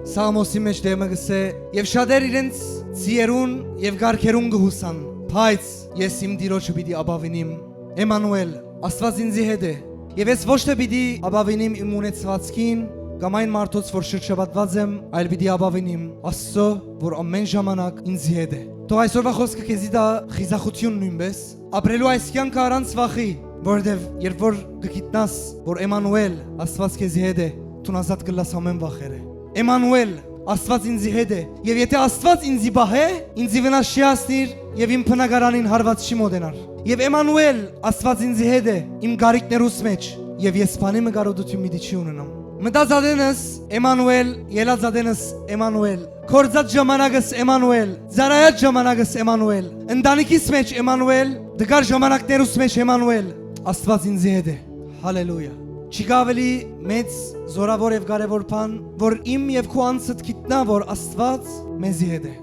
Սաղմոսի մեջ դեմը գսե եւ շատեր իրենց ծիերուն եւ գարքերուն գհուսան բայց ես իմ դիրոջը պիտի ապավինիմ Էմանուել Աստված ինձի հետ է եւ ես ոչ թե պիտի ապավինիմ իմ ունեցվածքին կամ այն մարդոց որ շրջապատված եմ այլ պիտի ապավինիմ Աստծո որ ամեն ժամանակ ինձի հետ է Թող այսօրվա խոսքը քեզի դա խիզախություն նույնպես ապրելու այս կյանքը առանց վախի որովհետեւ երբ որ գիտնաս որ Էմանուել Աստված քեզի հետ է դու ազատ կլաս ամեն վախերը Էմանուել Աստված ինձի հետ է եւ եթե Աստված ինձի բահե ինձի վնաս չի հասնիր եւ իմ փնագարանին հարված չի մոտենար եւ Էմանուել Աստված ինձի հետ է իմ գարիկներուս մեջ եւ ես բանի մգարոդություն մի դիչի ունենամ Մտածադենս Էմանուել ելածադենս Էմանուել Կորձած ժամանակս Էմանուել Զարայած ժամանակս Էմանուել Ընտանիքիս մեջ Էմանուել դգար ժամանակներուս մեջ Էմանուել Աստված ինձի հետ է Հալելույա Չկա ավելի մեծ զորավոր եւ կարեւոր բան որ իմ եւ քո անձդ գիտնա որ Աստված մեզի հետ է